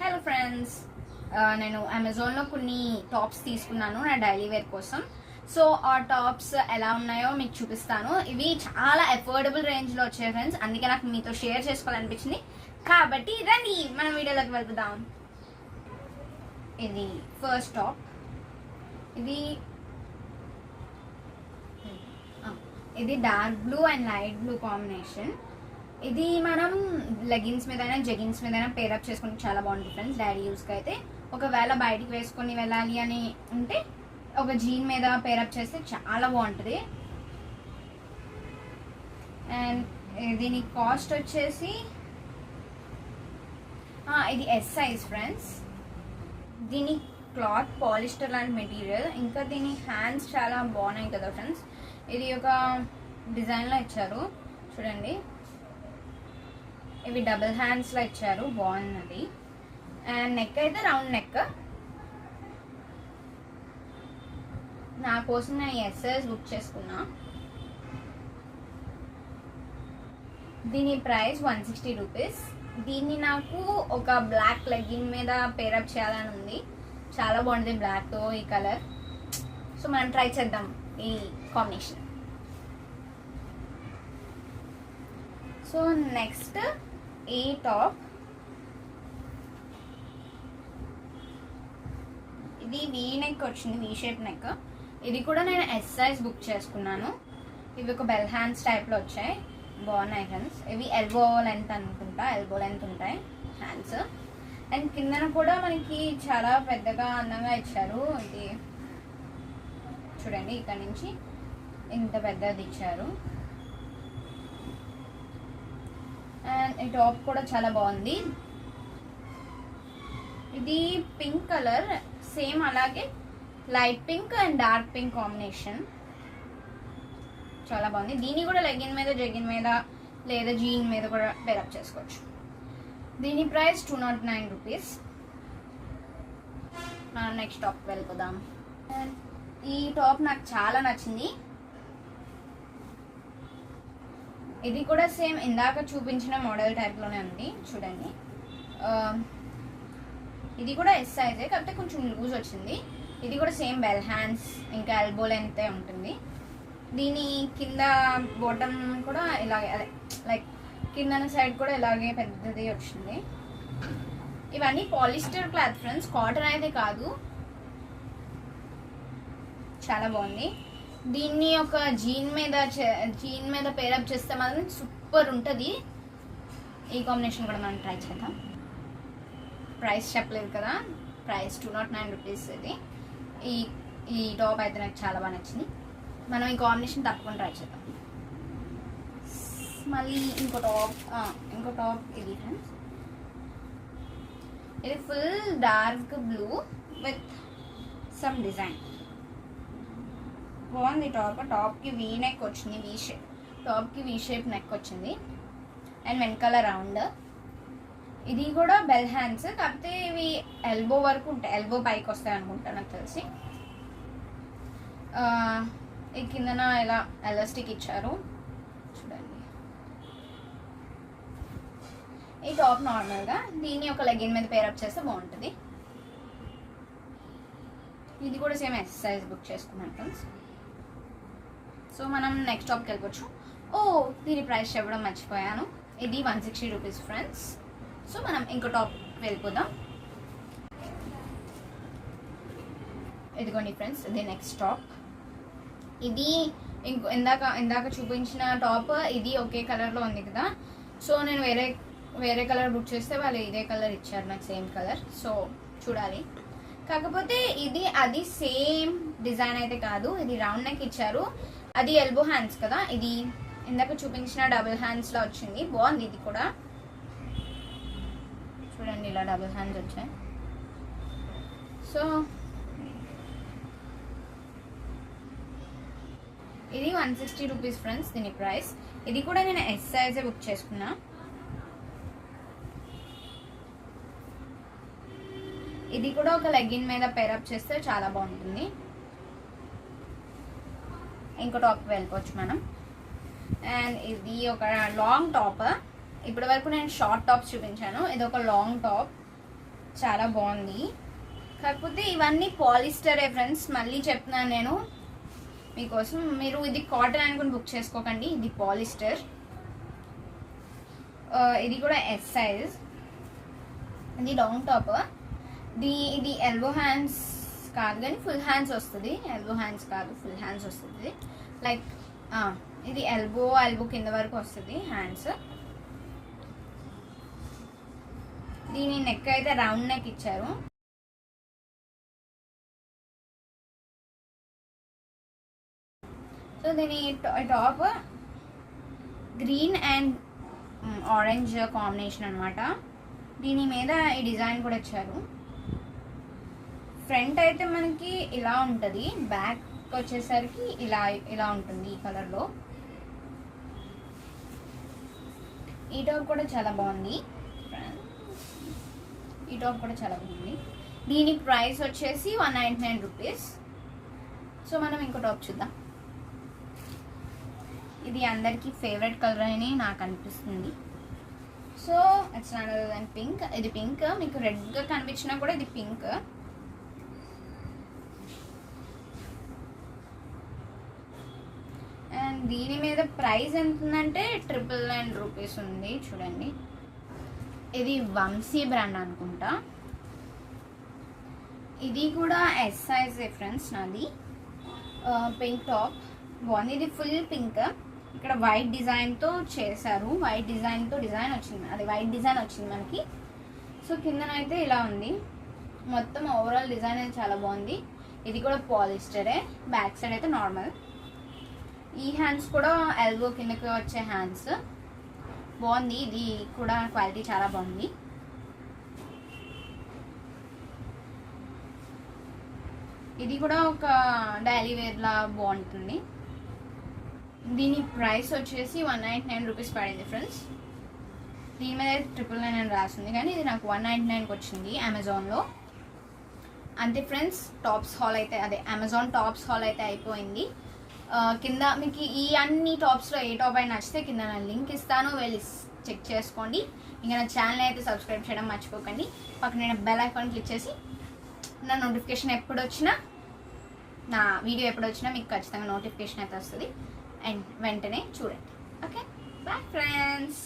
Hello friends, నేను అమెజాన్లో కొన్ని టాప్స్ తీసుకున్నాను నా డైలీ వేర్ కోసం. సో ఆ టాప్స్ ఎలా ఉన్నాయో మీకు చూపిస్తాను. ఇవి చాలా అఫోర్డబుల్ రేంజ్లో వచ్చాయి ఫ్రెండ్స్, అందుకే నాకు మీతో షేర్ చేసుకోవాలనిపించింది. కాబట్టి రండి మనం వీడియోలోకి వెళ్దాం. ఇది ఫస్ట్ టాప్. ఇది dark blue and light blue combination. ఇది మనం లెగిన్స్ మీదైనా జెగిన్స్ మీదైనా పేరప్ చేసుకుంటే చాలా బాగుంటుంది ఫ్రెండ్స్. డైలీ యూస్కి అయితే ఒకవేళ బయటికి వేసుకొని వెళ్ళాలి అని ఉంటే ఒక జీన్ మీద పేరప్ చేస్తే చాలా బాగుంటుంది. అండ్ దీని కాస్ట్ వచ్చేసి ఇది ఎస్ సైజ్ ఫ్రెండ్స్. దీని క్లాత్ పాలిస్టర్ లాంటి మెటీరియల్, ఇంకా దీని హ్యాండ్స్ చాలా బాగున్నాయి కదా ఫ్రెండ్స్. ఇది ఒక డిజైన్లో ఇచ్చారు చూడండి. ఇవి డబుల్ హ్యాండ్స్లో ఇచ్చారు, బాగున్నది. అండ్ నెక్ అయితే రౌండ్ నెక్. నా కోసం నేను ఎస్ఎస్ బుక్ చేసుకున్నా. దీని ప్రైస్ 160 రూపీస్. దీన్ని నాకు ఒక బ్లాక్ లెగ్గింగ్ మీద పేరప్ చేయాలని ఉంది. చాలా బాగుంటుంది బ్లాక్తో ఈ కలర్. సో మనం ట్రై చేద్దాం ఈ కాంబినేషన్. సో నెక్స్ట్ ఈ టాప్. ఇది వీ నెక్ వచ్చింది, వీ షేప్ నెక్. ఇది కూడా నేను ఎస్ సైజ్ బుక్ చేసుకున్నాను. ఇవి ఒక బెల్ హ్యాండ్స్ టైప్లో వచ్చాయి, బాగున్నాయి ఫ్రెండ్స్. ఇవి ఎల్బో లెంత్ అనుకుంటా, ఎల్బో లెంత్ ఉంటాయి హ్యాండ్స్. అండ్ కిందన కూడా మనకి చాలా పెద్దగా అందంగా ఇచ్చారు. ఇది చూడండి, ఇక్కడ నుంచి ఇంత పెద్దది ఇచ్చారు. అండ్ ఈ టాప్ కూడా చాలా బాగుంది. ఇది పింక్ కలర్, సేమ్ అలాగే light pink and dark pink combination. చాలా బాగుంది. దీన్ని కూడా లెగిన్ మీద జెగిన్ మీద లేదా జీన్ మీద కూడా పేరప్ చేసుకోవచ్చు. దీని ప్రైస్ 209 రూపీస్. మనం నెక్స్ట్ టాప్ వెళ్ళిపోదాం. ఈ టాప్ నాకు చాలా నచ్చింది. ఇది కూడా సేమ్ ఇందాక చూపించిన మోడల్ టైప్లోనే ఉంది చూడండి. ఇది కూడా ఎస్ సైజే, కాకపోతే కొంచెం లూజ్ వచ్చింది. ఇది కూడా సేమ్ బెల్ హ్యాండ్స్ ఇంకా ఎల్బో లెంత్ ఉంటుంది. దీని కింద బాటమ్ కూడా ఇలాగే, అదే లైక్ కింద సైడ్ కూడా ఇలాగే పెద్దది వచ్చింది. ఇవన్నీ పాలిస్టర్ క్లాత్ ఫ్రెండ్స్, కాటన్ అయితే కాదు. చాలా బాగుంది. దీన్ని ఒక జీన్ మీద పేరప్ చేస్తే మాత్రం సూపర్ ఉంటుంది. ఈ కాంబినేషన్ కూడా మనం ట్రై చేద్దాం. ప్రైస్ చెప్పలేదు కదా, ప్రైస్ 209 రూపీస్. ఇది ఈ టాప్ అయితే నాకు చాలా బాగా నచ్చింది. మనం ఈ కాంబినేషన్ తప్పకుండా ట్రై చేద్దాం. మళ్ళీ ఇంకో టాప్ ఇది ఫ్రెండ్స్. ఇది full dark blue with some design. బాగుంది టాప్. టాప్కి వీ నెక్ వచ్చింది, టాప్కి వీ షేప్ నెక్ వచ్చింది. అండ్ వెనకాల రౌండ్. ఇది కూడా బెల్ హ్యాండ్స్, కాకపోతే ఇవి ఎల్బో వరకు ఉంటాయి, ఎల్బో పైకి వస్తాయి అనుకుంటా నాకు తెలిసి. ఈ కిందన ఇలా ఎలాస్టిక్ ఇచ్చారు చూడండి. ఈ టాప్ నార్మల్గా, దీన్ని ఒక లెగిన్ మీద పేరప్ చేస్తే బాగుంటుంది. ఇది కూడా సేమ్ ఎస్ సైజ్ బుక్ చేసుకున్నాను ఫ్రెండ్స్. సో మనం నెక్స్ట్ టాప్కి వెళ్ళిపోవచ్చు. దీని ప్రైస్ చెప్పడం మర్చిపోయాను. ఇది 160 రూపీస్ ఫ్రెండ్స్. సో మనం ఇంకో టాప్ వెళ్ళిపోదాం. ఇదిగోండి ఫ్రెండ్స్, ఇది నెక్స్ట్ టాప్. ఇది ఇందాక చూపించిన టాప్ ఇది ఒకే కలర్లో ఉంది కదా. సో నేను వేరే కలర్ బుక్ చేస్తే వాళ్ళు ఇదే కలర్ ఇచ్చారు నాకు, సేమ్ కలర్. సో చూడాలి. కాకపోతే అది సేమ్ డిజైన్ అయితే కాదు. ఇది రౌండ్ నెక్ ఇచ్చారు, అది ఎల్బో హ్యాండ్స్ కదా. ఇది ఇందాక చూపించిన డబుల్ హ్యాండ్స్లో వచ్చింది, బాగుంది. ఇది కూడా చూడండి, ఇలా డబుల్ హ్యాండ్స్ వచ్చాయి. సో ఇది 160 రూపీస్ ఫ్రెండ్స్ దీని ప్రైస్. ఇది కూడా నేను ఎస్ సైజే బుక్ చేసుకున్నా. ఇది కూడా ఒక లెగిన్ మీద పేరప్ చేస్తే చాలా బాగుంటుంది. ఇంకో టాప్ వెళ్ళిపోవచ్చు మనం. అండ్ ఇది ఒక లాంగ్ టాప్. ఇప్పటి వరకు నేను షార్ట్ టాప్స్ చూపించాను, ఇది ఒక లాంగ్ టాప్. చాలా బాగుంది. కాకపోతే ఇవన్నీ పాలిస్టరే ఫ్రెండ్స్, మళ్ళీ చెప్తున్నాను నేను మీకోసం. మీరు ఇది కాటన్ అనుకుని బుక్ చేసుకోకండి, ఇది పాలిస్టర్. ఇది కూడా ఎస్ సైజ్. ఇది లాంగ్ టాప్. ఇది ఎల్బో హ్యాండ్స్ కాదు కానీ ఫుల్ హ్యాండ్స్ వస్తుంది. ఎల్బో హ్యాండ్స్ కాదు, ఫుల్ హ్యాండ్స్ వస్తుంది. లైక్ ఇది ఎల్బో కింద వరకు వస్తుంది హ్యాండ్స్. దీని నెక్ అయితే రౌండ్ నెక్ ఇచ్చారు. సో దీని top green and orange combination అనమాట. దీని మీద ఈ డిజైన్ కూడా ఇచ్చారు. ఫ్రంట్ అయితే మనకి ఇలా ఉంటుంది, బ్యాక్ వచ్చేసరికి ఇలా ఉంటుంది ఈ కలర్లో. ఈ టాప్ కూడా చాలా బాగుంది. దీని ప్రైస్ వచ్చేసి 199 రూపీస్. సో మనం ఇంకో టాప్ చూద్దాం. ఇది అందరికీ ఫేవరెట్ కలర్ అని నాకు అనిపిస్తుంది. So it's not other than pink. ఇది పింక్, మీకు రెడ్గా కనిపించినా కూడా ఇది పింక్. అండ్ దీని మీద ప్రైస్ ఎంత ఉందంటే 999 రూపీస్ ఉంది. చూడండి, ఇది వంశీ బ్రాండ్ అనుకుంటా. ఇది కూడా ఎస్ సైజ్ ఫ్రెండ్స్ నాది. పింక్ టాప్ బాగుంది. ఇది ఫుల్ పింక్. ఇక్కడ వైట్ డిజైన్తో చేశారు. డిజైన్ వచ్చింది, అది వైట్ డిజైన్ వచ్చింది మనకి. సో కిందనైతే ఇలా ఉంది. మొత్తం ఓవరాల్ డిజైన్ అయితే చాలా బాగుంది. ఇది కూడా పాలిస్టరే. బ్యాక్ సైడ్ అయితే నార్మల్. ఈ హ్యాండ్స్ కూడా ఎల్బో కిందకి వచ్చే హ్యాండ్స్. బాగుంది. ఇది కూడా క్వాలిటీ చాలా బాగుంది. ఇది కూడా ఒక డైలీ వేర్లా బాగుంటుంది. దీని ప్రైస్ వచ్చేసి 199 రూపీస్ పడింది ఫ్రెండ్స్. దీని మీద 999 అని రాసింది, కానీ ఇది నాకు 199కి వచ్చింది అమెజాన్లో. అంతే ఫ్రెండ్స్, టాప్స్ హాల్ అయితే అమెజాన్ టాప్స్ హాల్ అయితే అయిపోయింది. కింద మీకు ఈ అన్ని టాప్స్లో ఏ టాప్ అయినా నచ్చితే కింద నేను లింక్ ఇస్తాను, వెళ్ళి చెక్ చేసుకోండి. ఇంకా నా ఛానల్ అయితే సబ్స్క్రైబ్ చేయడం మర్చిపోకండి. పక్కన బెల్ ఐకాన్ క్లిక్ చేసి నా నోటిఫికేషన్ ఎప్పుడు వచ్చినా, నా వీడియో ఎప్పుడు వచ్చినా మీకు ఖచ్చితంగా నోటిఫికేషన్ అయితే వస్తుంది. అండ్ వెంటనే చూడండి. Okay, bye friends.